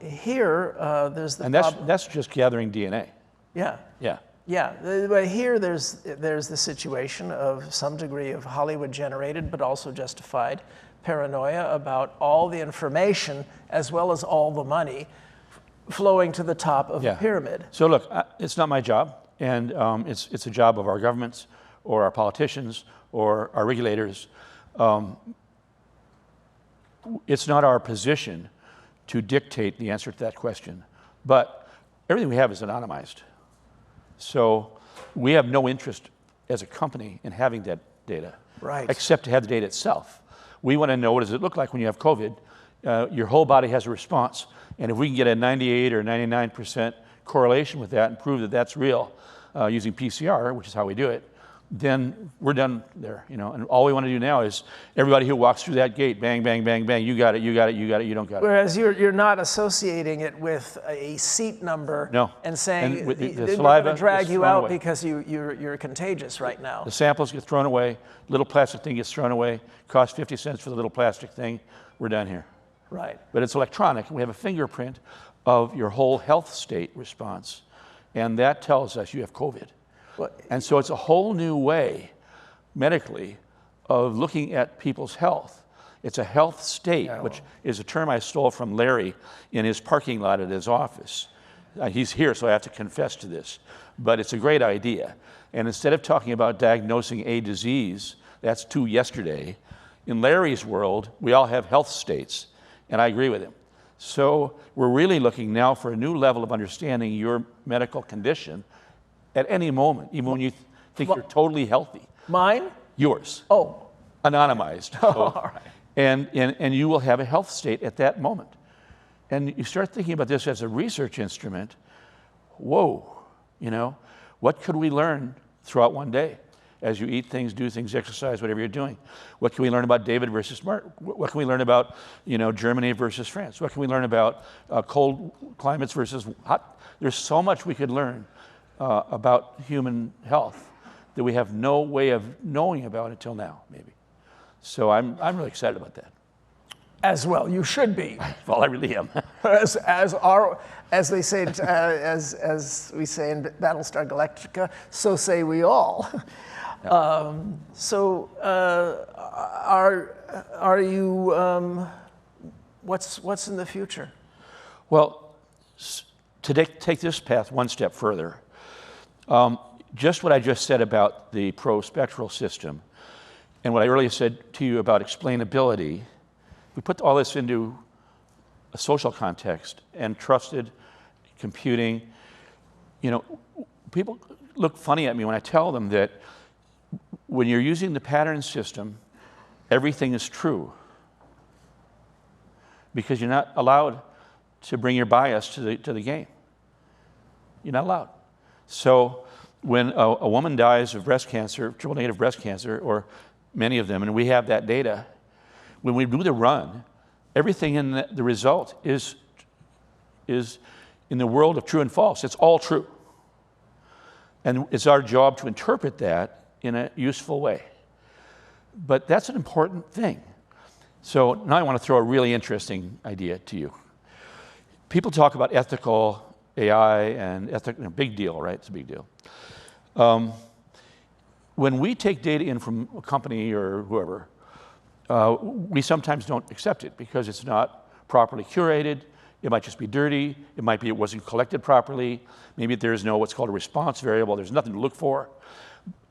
Speaker 1: Here, there's the
Speaker 2: and that's just gathering DNA.
Speaker 1: Yeah.
Speaker 2: Yeah.
Speaker 1: Yeah, but here there's the situation of some degree of Hollywood-generated, but also justified paranoia about all the information as well as all the money flowing to the top of the pyramid.
Speaker 2: So look, it's not my job, and it's a job of our governments or our politicians or our regulators. It's not our position to dictate the answer to that question, but everything we have is anonymized. So we have no interest as a company in having that data,
Speaker 1: right,
Speaker 2: except to have the data itself. We want to know, what does it look like when you have COVID? Your whole body has a response. And if we can get a 98 or 99% correlation with that and prove that that's real using PCR, which is how we do it, then we're done there, you know. And all we want to do now is everybody who walks through that gate, bang, bang, bang, bang, you got it, you got it, you got it, you don't got it.
Speaker 1: Whereas you're not associating it with a seat number and saying,
Speaker 2: and with the
Speaker 1: we're
Speaker 2: saliva
Speaker 1: going to drag you out
Speaker 2: away.
Speaker 1: because you're contagious right now.
Speaker 2: The samples get thrown away, little plastic thing gets thrown away, costs 50 cents for the little plastic thing, we're done here.
Speaker 1: Right.
Speaker 2: But it's electronic, and we have a fingerprint of your whole health state response, and that tells us you have COVID. And so it's a whole new way, medically, of looking at people's health. It's a health state, which is a term I stole from Larry in his parking lot at his office. He's here, so I have to confess to this. But it's a great idea. And instead of talking about diagnosing a disease, that's to yesterday, in Larry's world, we all have health states, and I agree with him. So we're really looking now for a new level of understanding your medical condition at any moment, even when you think you're totally healthy.
Speaker 1: Mine?
Speaker 2: Yours.
Speaker 1: Oh.
Speaker 2: Anonymized.
Speaker 1: Oh, all right.
Speaker 2: And you will have a health state at that moment. And you start thinking about this as a research instrument. Whoa, you know, what could we learn throughout one day as you eat things, do things, exercise, whatever you're doing? What can we learn about David versus Mark? What can we learn about, you know, Germany versus France? What can we learn about cold climates versus hot? There's so much we could learn about human health that we have no way of knowing about until now, maybe. So I'm really excited about that.
Speaker 1: As well, you should be.
Speaker 2: Well, I really am.
Speaker 1: as they say, as we say in Battlestar Galactica, so say we all. Yeah. Are you? What's in the future?
Speaker 2: Well, to take this path one step further, just what I just said about the prospectral system And what I earlier said to you about explainability, we put all this into a social context and trusted computing. You know, people look funny at me when I tell them that when you're using the pattern system, everything is true, because you're not allowed to bring your bias to the game. You're not allowed. So when a woman dies of breast cancer, triple-negative breast cancer, or many of them, and we have that data, when we do the run, everything in the result is in the world of true and false. It's all true. And it's our job to interpret that in a useful way. But that's an important thing. So now I want to throw a really interesting idea to you. People talk about ethical AI and ethical, big deal, right? It's a big deal. When we take data in from a company or whoever, we sometimes don't accept it because it's not properly curated. It might just be dirty. It might be it wasn't collected properly. Maybe there is no what's called a response variable. There's nothing to look for.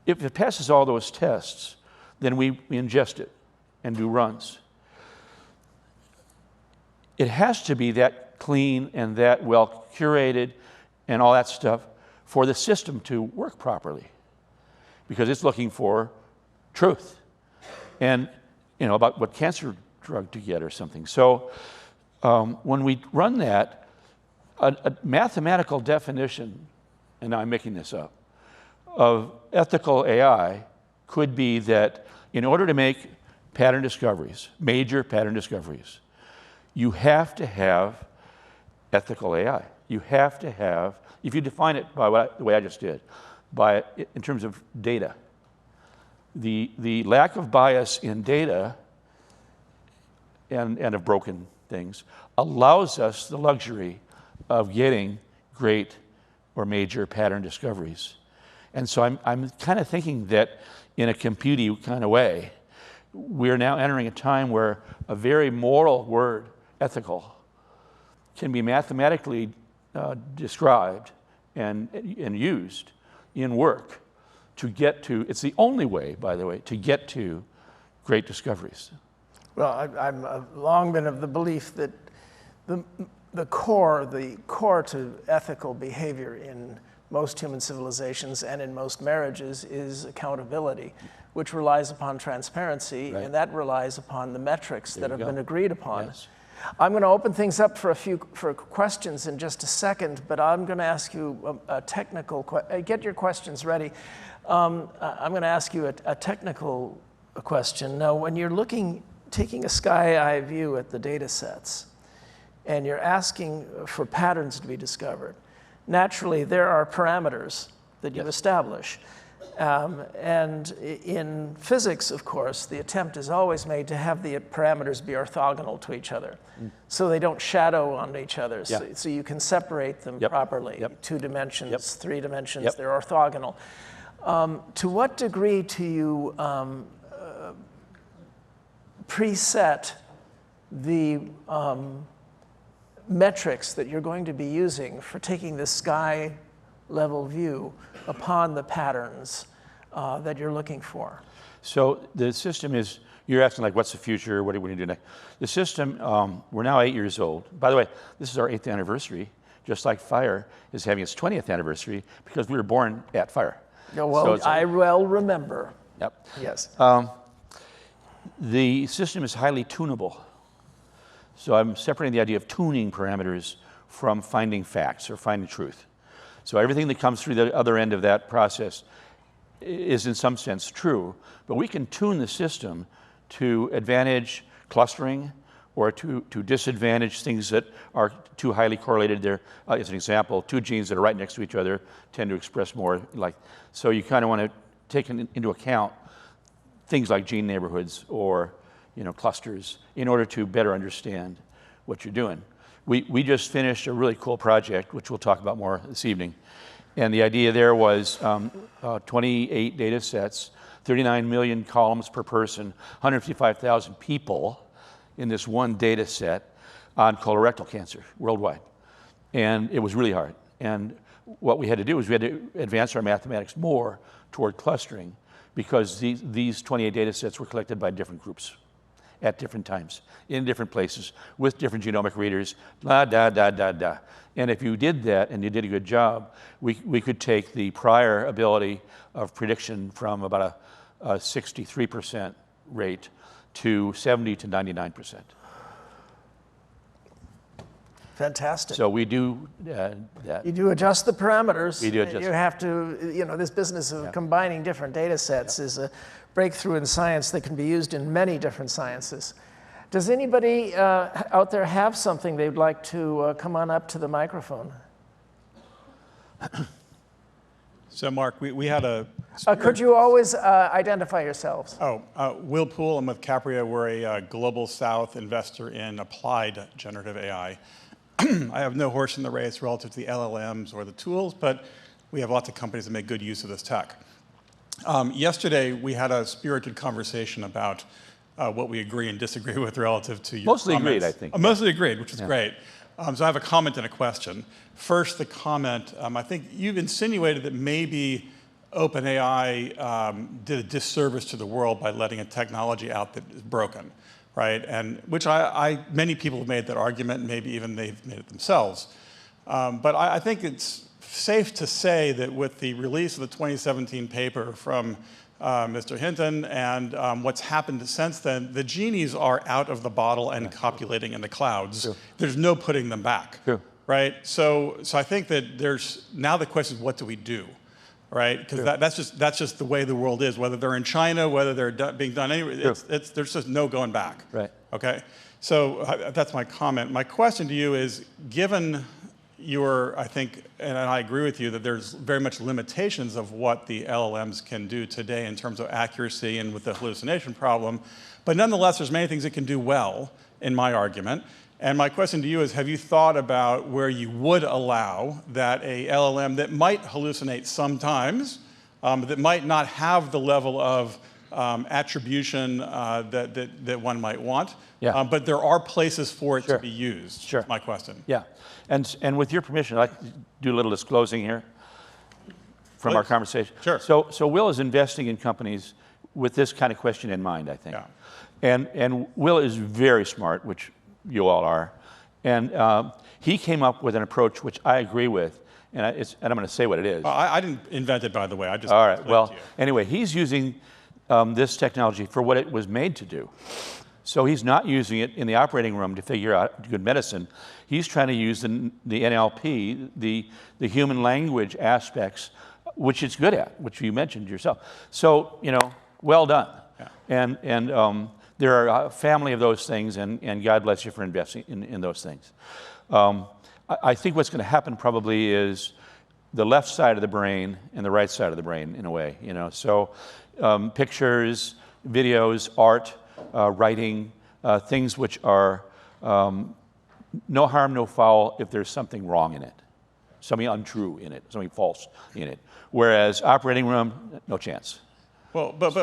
Speaker 2: If it passes all those tests, then we ingest it and do runs. It has to be that clean and that well curated and all that stuff for the system to work properly, because it's looking for truth and, you know, about what cancer drug to get or something. So when we run that, a mathematical definition, and now I'm making this up, of ethical AI could be that in order to make pattern discoveries, major pattern discoveries, you have to have ethical AI. You have to have, if you define it by the way I just did, in terms of data, the lack of bias in data and of broken things allows us the luxury of getting great or major pattern discoveries. And so I'm kind of thinking that in a computey kind of way, we're now entering a time where a very moral word, ethical, can be mathematically described and used in work to get to, it's the only way, by the way, to get to great discoveries.
Speaker 1: Well, I've long been of the belief that the core to ethical behavior in most human civilizations and in most marriages is accountability, which relies upon transparency, right, and that relies upon the metrics that have been agreed upon. Yes. I'm going to open things up for questions in just a second, but I'm going to ask you a technical question. Get your questions ready. I'm going to ask you a technical question. Now, when you're taking a sky eye view at the data sets, and you're asking for patterns to be discovered, naturally there are parameters that you establish. And in physics, of course, the attempt is always made to have the parameters be orthogonal to each other, so they don't shadow on each other, so you can separate them properly. 2 dimensions, 3 dimensions, they're orthogonal. To what degree do you preset the metrics that you're going to be using for taking this sky level view upon the patterns that you're looking for?
Speaker 2: So the system is, you're asking like, what's the future? What are we going to do next? The system, we're now 8 years old. By the way, this is our 8th anniversary, just like fire is having its 20th anniversary because we were born at fire.
Speaker 1: Oh, well, so I well remember.
Speaker 2: Yep.
Speaker 1: Yes.
Speaker 2: The system is highly tunable. So I'm separating the idea of tuning parameters from finding facts or finding truth. So everything that comes through the other end of that process is in some sense true, but we can tune the system to advantage clustering or to disadvantage things that are too highly correlated. There, as an example, 2 genes that are right next to each other tend to express more like, so you kind of want to take into account things like gene neighborhoods or clusters in order to better understand what you're doing. We just finished a really cool project, which we'll talk about more this evening. And the idea there was 28 data sets, 39 million columns per person, 155,000 people in this one data set on colorectal cancer worldwide. And it was really hard. And what we had to do is we had to advance our mathematics more toward clustering because these 28 data sets were collected by different groups at different times, in different places, with different genomic readers, la, da, da, da, da. And if you did that and you did a good job, we could take the prior ability of prediction from about a 63% rate to 70 to 99%.
Speaker 1: Fantastic.
Speaker 2: So we do that.
Speaker 1: You do adjust the parameters.
Speaker 2: We do adjust.
Speaker 1: You have to, this business of combining different data sets is a breakthrough in science that can be used in many different sciences. Does anybody out there have something they'd like to come on up to the microphone?
Speaker 3: So, Mark, we had a...
Speaker 1: Could you always identify yourselves?
Speaker 3: Will Poole, I'm with Capria. We're a Global South investor in applied generative AI. I have no horse in the race relative to the LLMs or the tools, but we have lots of companies that make good use of this tech. Yesterday, we had a spirited conversation about what we agree and disagree with relative to your
Speaker 2: Mostly
Speaker 3: comments.
Speaker 2: agreed, I think.
Speaker 3: Mostly agreed, which is great. So I have a comment and a question. First, the comment, I think you've insinuated that maybe OpenAI did a disservice to the world by letting a technology out that is broken, right? And which many people have made that argument, and maybe even they've made it themselves. But I think it's safe to say that with the release of the 2017 paper from Mr. Hinton and what's happened since then, the genies are out of the bottle and copulating in the clouds.
Speaker 2: True.
Speaker 3: There's no putting them back,
Speaker 2: True.
Speaker 3: right? So I think that now the question is, what do we do? Right, because that's just the way the world is. Whether they're in China, whether they're being done anywhere, there's just no going back.
Speaker 2: Right.
Speaker 3: Okay. So that's my comment. My question to you is, given I think, and I agree with you that there's very much limitations of what the LLMs can do today in terms of accuracy and with the hallucination problem, but nonetheless, there's many things it can do well, in my argument. And my question to you is, have you thought about where you would allow that a LLM that might hallucinate sometimes, that might not have the level of attribution that one might want, but there are places for it to be used?
Speaker 2: Sure.
Speaker 3: That's my question.
Speaker 2: Yeah, and with your permission, I'd like to do a little disclosing here from our conversation.
Speaker 3: Sure.
Speaker 2: So Will is investing in companies with this kind of question in mind, I think.
Speaker 3: Yeah.
Speaker 2: And Will is very smart, which you all are. And he came up with an approach which I agree with, and I'm going to say what it is.
Speaker 3: I didn't invent it, by the way. I just
Speaker 2: all right. Well, anyway, he's using this technology for what it was made to do. So he's not using it in the operating room to figure out good medicine. He's trying to use the NLP, the human language aspects, which it's good at, which you mentioned yourself. So, well done. Yeah. And there are a family of those things, and God bless you for investing in those things. I think what's going to happen probably is the left side of the brain and the right side of the brain, in a way. So pictures, videos, art, writing, things which are no harm, no foul if there's something wrong in it, something untrue in it, something false in it. Whereas operating room, no chance.
Speaker 3: Well, but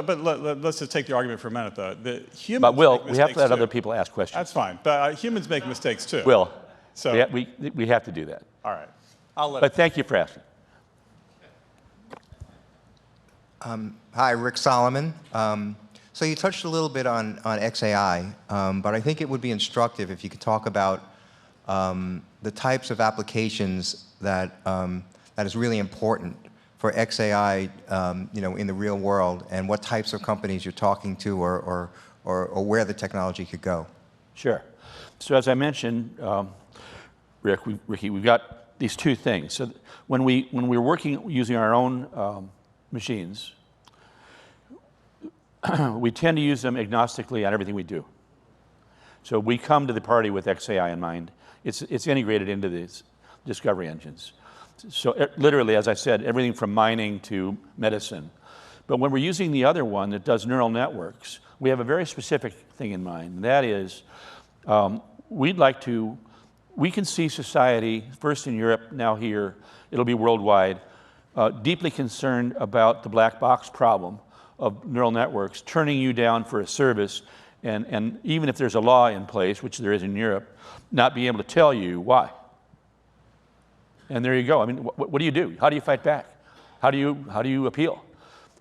Speaker 3: let's just take the argument for a minute, though. The humans
Speaker 2: but Will,
Speaker 3: make
Speaker 2: we have to let
Speaker 3: too.
Speaker 2: other people ask questions.
Speaker 3: That's fine, but humans make mistakes too.
Speaker 2: Will,
Speaker 3: so
Speaker 2: we have to do that.
Speaker 3: All right, I'll let.
Speaker 2: But thank you for asking.
Speaker 4: Hi, Rick Solomon. So you touched a little bit on XAI, but I think it would be instructive if you could talk about the types of applications that is really important for XAI, in the real world, and what types of companies you're talking to, or where the technology could go.
Speaker 2: Sure. So as I mentioned, Ricky, we've got these two things. So when we're working using our own machines, we tend to use them agnostically on everything we do. So we come to the party with XAI in mind. It's integrated into these discovery engines. So literally, as I said, everything from mining to medicine. But when we're using the other one that does neural networks, we have a very specific thing in mind. And that is, we can see society, first in Europe, now here, it'll be worldwide, deeply concerned about the black box problem of neural networks, turning you down for a service, and even if there's a law in place, which there is in Europe, not being able to tell you why. And there you go. I mean, what do you do? How do you fight back? How do you appeal?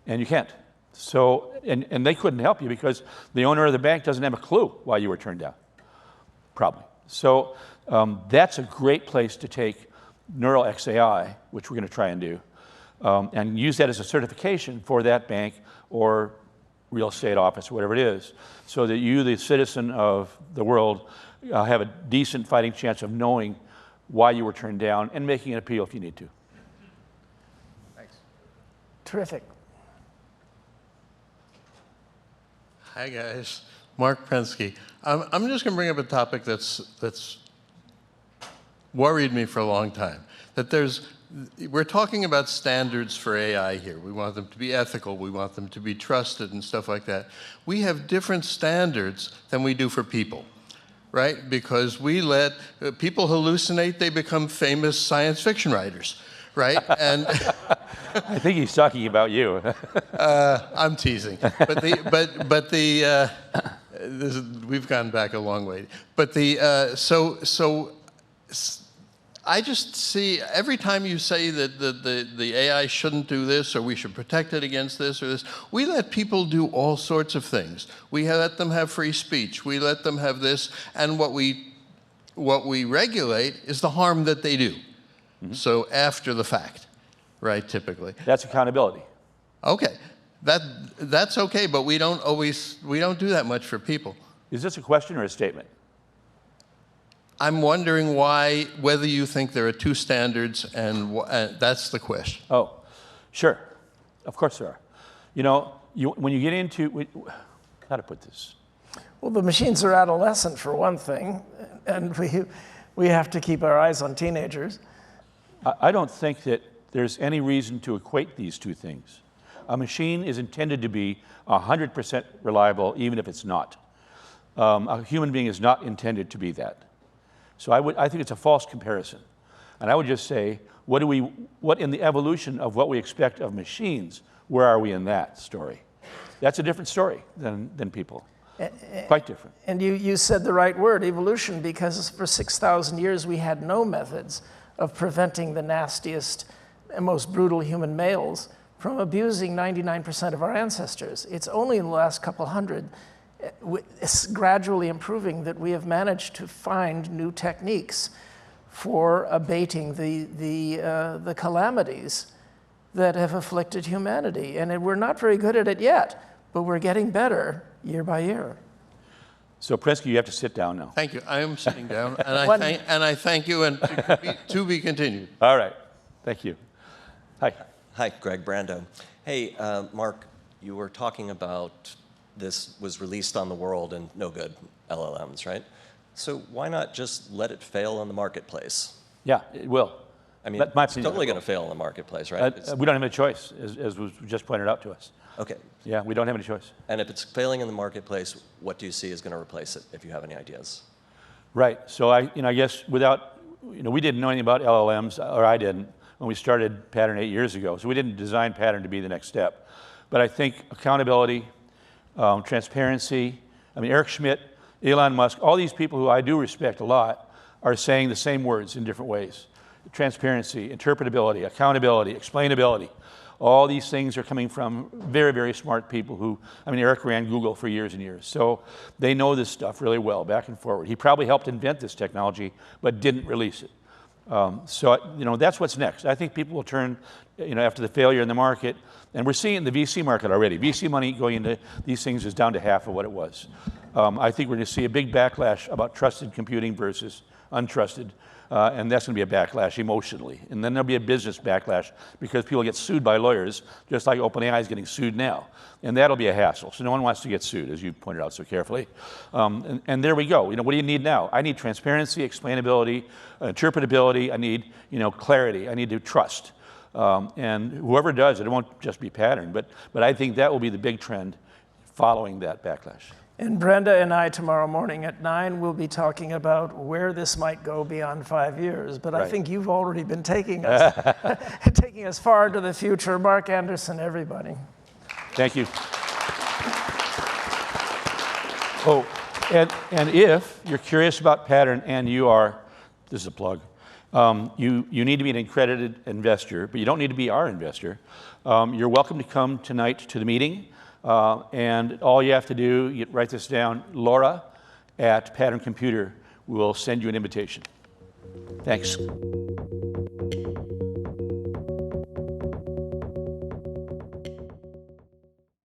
Speaker 2: And you can't. So, and they couldn't help you because the owner of the bank doesn't have a clue why you were turned down, probably. So that's a great place to take Neural XAI, which we're going to try and do, and use that as a certification for that bank or real estate office, or whatever it is, so that you, the citizen of the world, have a decent fighting chance of knowing why you were turned down and making an appeal if you need to.
Speaker 4: Thanks.
Speaker 1: Terrific.
Speaker 5: Hi guys, Mark Prensky. I'm just going to bring up a topic that's worried me for a long time. We're talking about standards for AI here. We want them to be ethical. We want them to be trusted and stuff like that. We have different standards than we do for people, right? Because we let people hallucinate. They become famous science fiction writers, right? And
Speaker 2: I think he's talking about you.
Speaker 5: I'm teasing, we've gone back a long way. But I just see every time you say that the AI shouldn't do this or we should protect it against this or this, we let people do all sorts of things. We let them have free speech. We let them have this, and what we regulate is the harm that they do. Mm-hmm. So after the fact, right? Typically.
Speaker 2: That's accountability.
Speaker 5: Okay, that's okay, but we don't do that much for people.
Speaker 2: Is this a question or a statement?
Speaker 5: I'm wondering whether you think there are two standards, and that's the question.
Speaker 2: Oh, sure. Of course there are. You know, when you get into, how to put this?
Speaker 1: Well, the machines are adolescent, for one thing, and we have to keep our eyes on teenagers.
Speaker 2: I don't think that there's any reason to equate these two things. A machine is intended to be 100% reliable, even if it's not. A human being is not intended to be that. So I think it's a false comparison. And I would just say, what in the evolution of what we expect of machines, where are we in that story? That's a different story than people. Quite different.
Speaker 1: And you said the right word, evolution, because for 6,000 years we had no methods of preventing the nastiest and most brutal human males from abusing 99% of our ancestors. It's only in the last couple hundred, it's gradually improving, that we have managed to find new techniques for abating the calamities that have afflicted humanity. And we're not very good at it yet, but we're getting better year by year.
Speaker 2: So Prensky, you have to sit down now.
Speaker 5: Thank you. I am sitting down, and I thank you, and to be continued.
Speaker 2: All right. Thank you. Hi.
Speaker 6: Hi, Greg Brando. Hey, Mark, you were talking about this was released on the world and no good, LLMs, right? So why not just let it fail on the marketplace?
Speaker 2: Yeah, it will.
Speaker 6: I mean, it's totally going to fail in the marketplace, right?
Speaker 2: We don't have any choice, as was just pointed out to us.
Speaker 6: Okay.
Speaker 2: Yeah, we don't have any choice.
Speaker 6: And if it's failing in the marketplace, what do you see is going to replace it, if you have any ideas?
Speaker 2: Right. So I guess we didn't know anything about LLMs, or I didn't, when we started Pattern 8 years ago. So we didn't design Pattern to be the next step. But I think accountability, transparency. I mean, Eric Schmidt, Elon Musk, all these people who I do respect a lot are saying the same words in different ways. Transparency, interpretability, accountability, explainability. All these things are coming from very, very smart people who, I mean, Eric ran Google for years and years. So they know this stuff really well, back and forward. He probably helped invent this technology, but didn't release it. So that's what's next. I think people will turn, after the failure in the market, and we're seeing the VC market already. VC money going into these things is down to half of what it was. I think we're going to see a big backlash about trusted computing versus untrusted, and that's going to be a backlash emotionally. And then there'll be a business backlash because people get sued by lawyers, just like OpenAI is getting sued now. And that'll be a hassle. So no one wants to get sued, as you pointed out so carefully. And there we go. What do you need now? I need transparency, explainability, interpretability. I need clarity. I need to trust. And whoever does it won't just be Pattern, but I think that will be the big trend following that backlash.
Speaker 1: And Brenda and I tomorrow morning at 9 will be talking about where this might go beyond 5 years. But right. I think you've already been taking us far into the future. Mark Anderson, everybody.
Speaker 2: Thank you. Oh, and if you're curious about Pattern and you are, this is a plug, you need to be an accredited investor, but you don't need to be our investor. You're welcome to come tonight to the meeting. And all you have to do, you write this down, Laura at Pattern Computer will send you an invitation. Thanks.